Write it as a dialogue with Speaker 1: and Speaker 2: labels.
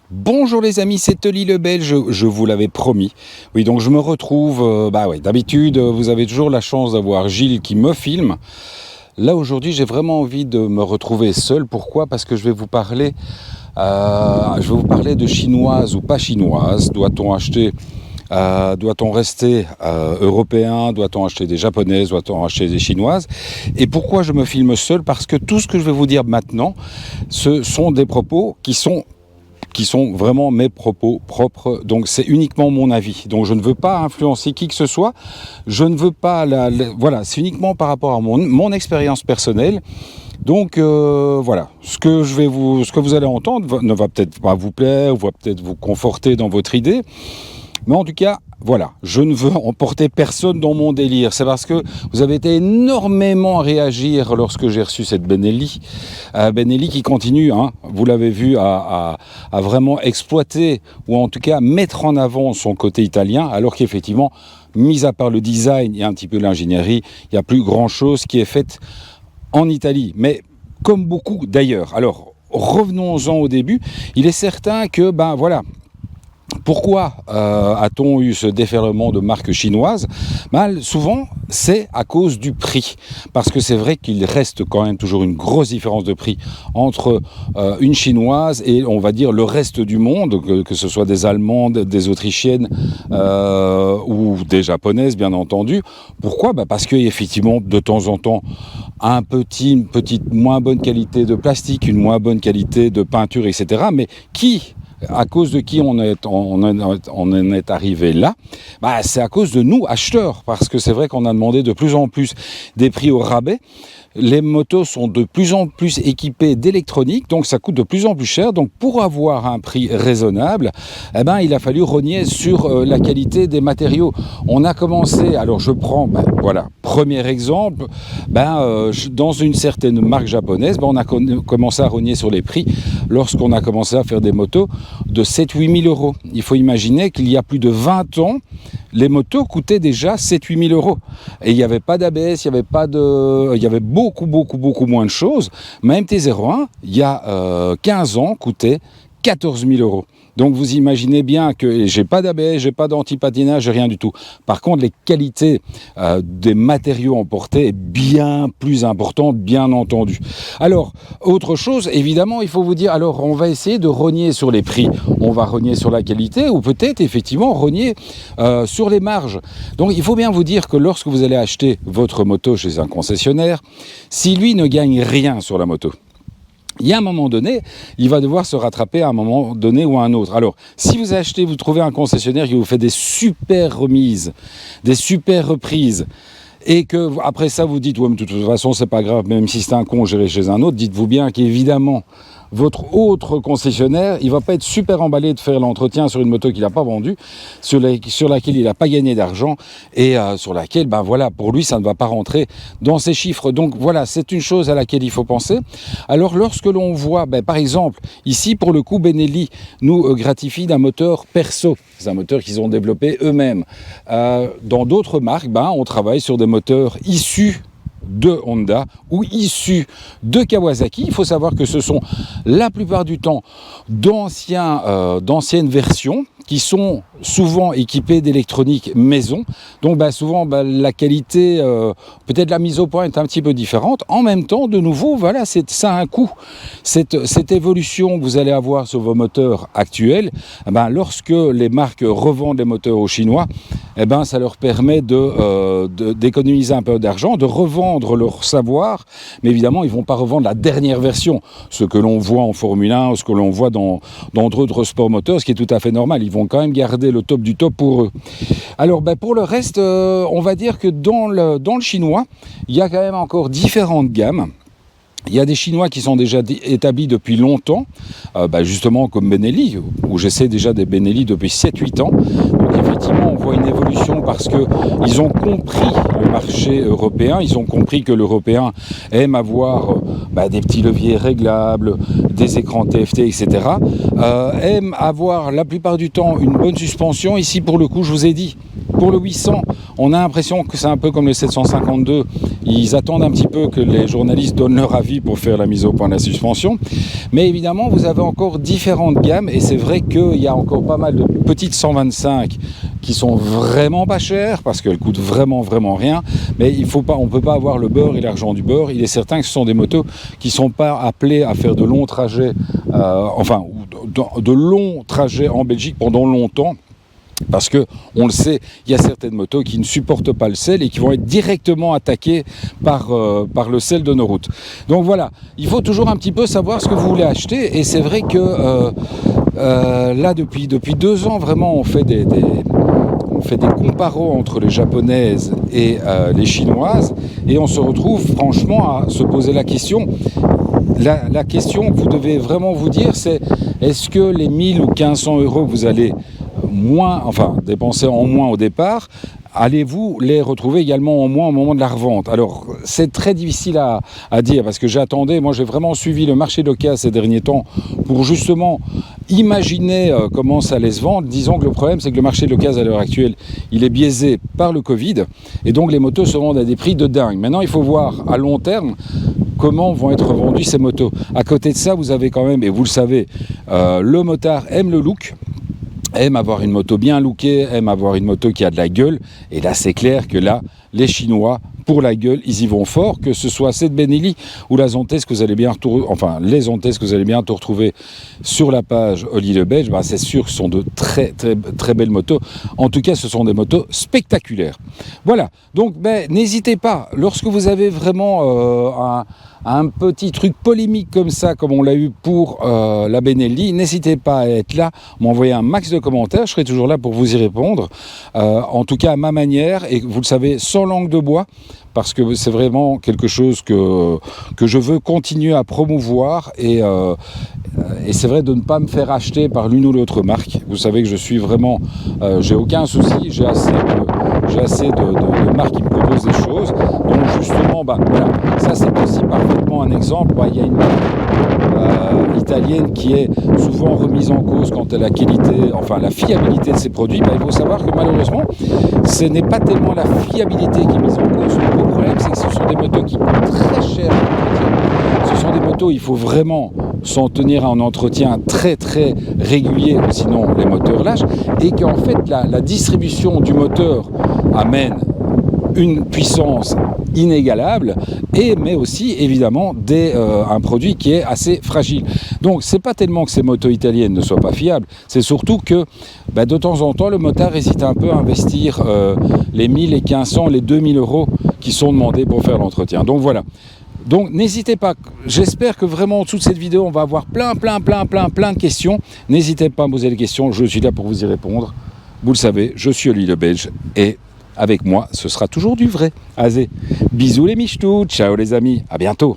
Speaker 1: Bonjour les amis, c'est Oli le Belge, je vous l'avais promis. Oui, donc je me retrouve, d'habitude vous avez toujours la chance d'avoir Gilles qui me filme. Là aujourd'hui j'ai vraiment envie de me retrouver seul. Pourquoi ? Parce que je vais vous parler de chinoise ou pas chinoise. Doit-on acheter doit-on rester européen? Doit-on acheter des japonaises? Doit-on acheter des chinoises? Et pourquoi je me filme seul? Parce que tout ce que je vais vous dire maintenant, ce sont des propos qui sont vraiment mes propos propres, donc c'est uniquement mon avis. Donc je ne veux pas influencer qui que ce soit, je ne veux pas voilà, c'est uniquement par rapport à mon expérience personnelle. Donc voilà, ce que vous allez entendre ne va peut-être pas vous plaire, ou va peut-être vous conforter dans votre idée, mais en tout cas, voilà, je ne veux emporter personne dans mon délire. C'est parce que vous avez été énormément à réagir lorsque j'ai reçu cette Benelli. Benelli qui continue, vous l'avez vu, à vraiment exploiter, ou en tout cas mettre en avant son côté italien, alors qu'effectivement, mis à part le design et un petit peu l'ingénierie, il n'y a plus grand-chose qui est fait en Italie. Mais comme beaucoup d'ailleurs. Alors, revenons-en au début. Il est certain que, pourquoi a-t-on eu ce déferlement de marques chinoises ? Souvent, c'est à cause du prix. Parce que c'est vrai qu'il reste quand même toujours une grosse différence de prix entre une chinoise et, on va dire, le reste du monde, que ce soit des Allemandes, des Autrichiennes ou des Japonaises, bien entendu. Pourquoi ? Parce qu'effectivement, de temps en temps, une petite moins bonne qualité de plastique, une moins bonne qualité de peinture, etc. Mais à cause de qui on en est arrivé là, c'est à cause de nous, acheteurs, parce que c'est vrai qu'on a demandé de plus en plus des prix au rabais. Les motos sont de plus en plus équipées d'électronique, donc ça coûte de plus en plus cher. Donc pour avoir un prix raisonnable, il a fallu rogner sur la qualité des matériaux. On a commencé, alors je prends, premier exemple, dans une certaine marque japonaise, on a commencé à rogner sur les prix lorsqu'on a commencé à faire des motos de 7-8 000 euros. Il faut imaginer qu'il y a plus de 20 ans, les motos coûtaient déjà 7-8 000 euros. Et il n'y avait pas d'ABS, il y avait beaucoup moins de choses. Ma MT-01, il y a 15 ans, coûtait 14 000 euros. Donc vous imaginez bien que j'ai pas d'ABS, j'ai pas d'anti-patinage, j'ai rien du tout. Par contre, les qualités des matériaux emportés est bien plus importante, bien entendu. Alors, autre chose, évidemment, il faut vous dire, alors on va essayer de rogner sur les prix, on va rogner sur la qualité, ou peut-être effectivement rogner sur les marges. Donc il faut bien vous dire que lorsque vous allez acheter votre moto chez un concessionnaire, si lui ne gagne rien sur la moto, il y a un moment donné, il va devoir se rattraper à un moment donné ou à un autre. Alors, si vous trouvez un concessionnaire qui vous fait des super remises, des super reprises, et que après ça vous dites, ouais, mais de toute façon c'est pas grave, même si c'est un con, j'irai chez un autre, dites-vous bien qu'évidemment, votre autre concessionnaire, il va pas être super emballé de faire l'entretien sur une moto qu'il n'a pas vendue, sur laquelle il n'a pas gagné d'argent, et sur laquelle, pour lui, ça ne va pas rentrer dans ses chiffres. Donc voilà, c'est une chose à laquelle il faut penser. Alors lorsque l'on voit, par exemple, ici pour le coup, Benelli nous gratifie d'un moteur perso. C'est un moteur qu'ils ont développé eux-mêmes. Dans d'autres marques, on travaille sur des moteurs issus de Honda ou issus de Kawasaki. Il faut savoir que ce sont la plupart du temps d'anciennes versions qui sont souvent équipées d'électronique maison. Donc souvent la qualité, peut-être la mise au point est un petit peu différente. En même temps, de nouveau, ça a un coût. Cette évolution que vous allez avoir sur vos moteurs actuels, lorsque les marques revendent les moteurs aux Chinois, ça leur permet d'économiser un peu d'argent, de revendre leur savoir, mais évidemment ils ne vont pas revendre la dernière version, ce que l'on voit en Formule 1, ce que l'on voit dans d'autres sports moteurs, ce qui est tout à fait normal. Ils vont quand même garder le top du top pour eux. Alors pour le reste, on va dire que dans le chinois, il y a quand même encore différentes gammes. Il y a des Chinois qui sont déjà établis depuis longtemps, justement comme Benelli, où j'essaie déjà des Benelli depuis 7-8 ans. Donc effectivement, on voit une évolution parce qu'ils ont compris le marché européen, ils ont compris que l'Européen aime avoir des petits leviers réglables, des écrans TFT, etc. Aime avoir la plupart du temps une bonne suspension. Ici, pour le coup, je vous ai dit, Pour le 800, on a l'impression que c'est un peu comme le 752. Ils attendent un petit peu que les journalistes donnent leur avis pour faire la mise au point de la suspension. Mais évidemment, vous avez encore différentes gammes et c'est vrai qu'il y a encore pas mal de petites 125 qui sont vraiment pas chères parce qu'elles coûtent vraiment rien. Mais on ne peut pas avoir le beurre et l'argent du beurre. Il est certain que ce sont des motos qui ne sont pas appelées à faire de longs trajets, de longs trajets en Belgique pendant longtemps. Parce que, on le sait, il y a certaines motos qui ne supportent pas le sel et qui vont être directement attaquées par le sel de nos routes. Donc voilà, il faut toujours un petit peu savoir ce que vous voulez acheter. Et c'est vrai que là, depuis 2 ans, vraiment, on fait des comparos entre les japonaises et les chinoises. Et on se retrouve franchement à se poser la question. La question que vous devez vraiment vous dire, c'est est-ce que les 1000 ou 1500 euros que vous allez dépenser en moins au départ, allez-vous les retrouver également en moins au moment de la revente? Alors, c'est très difficile à dire parce que moi j'ai vraiment suivi le marché d'occasion ces derniers temps pour justement imaginer comment ça allait se vendre. Disons que le problème, c'est que le marché de l'occasion à l'heure actuelle, il est biaisé par le Covid et donc les motos se vendent à des prix de dingue. Maintenant, il faut voir à long terme comment vont être vendues ces motos. À côté de ça, vous avez quand même, et vous le savez, le motard aime le look, aime avoir une moto bien lookée, aime avoir une moto qui a de la gueule. Et là, c'est clair que là, les Chinois, pour la gueule, ils y vont fort, que ce soit cette Benelli ou la Zontes que vous allez les Zontes que vous allez bientôt retrouver sur la page Oli le Belge, c'est sûr que ce sont de très belles motos. En tout cas, ce sont des motos spectaculaires. Voilà, donc n'hésitez pas, lorsque vous avez vraiment un petit truc polémique comme ça, comme on l'a eu pour la Benelli, n'hésitez pas à être là, m'envoyer un max de commentaires, je serai toujours là pour vous y répondre, en tout cas à ma manière, et vous le savez, sans langue de bois, parce que c'est vraiment quelque chose que je veux continuer à promouvoir, et c'est vrai de ne pas me faire acheter par l'une ou l'autre marque. Vous savez que je suis vraiment, j'ai aucun souci, j'ai assez de marques qui me proposent des choses. Donc justement, voilà, ça c'est aussi parfaitement un exemple. Il y a une marque italienne qui est souvent remise en cause quant à la qualité, la fiabilité de ses produits. Il faut savoir que malheureusement, ce n'est pas tellement la fiabilité qui est mise en cause. Le gros problème, c'est que ce sont des motos qui coûtent très cher. Ce sont des motos, il faut vraiment s'en tenir à un entretien très régulier, sinon les moteurs lâchent, et qu'en fait la distribution du moteur amène une puissance inégalable, mais aussi évidemment un produit qui est assez fragile. Donc c'est pas tellement que ces motos italiennes ne soient pas fiables, c'est surtout que de temps en temps le motard hésite un peu à investir les 1000, les 1500, les 2000 euros qui sont demandés pour faire l'entretien. Donc voilà. Donc n'hésitez pas, j'espère que vraiment en dessous de cette vidéo on va avoir plein de questions. N'hésitez pas à me poser des questions, je suis là pour vous y répondre. Vous le savez, je suis Oli le Belge et avec moi ce sera toujours du vrai. Azé. Bisous les michtou, ciao les amis, à bientôt.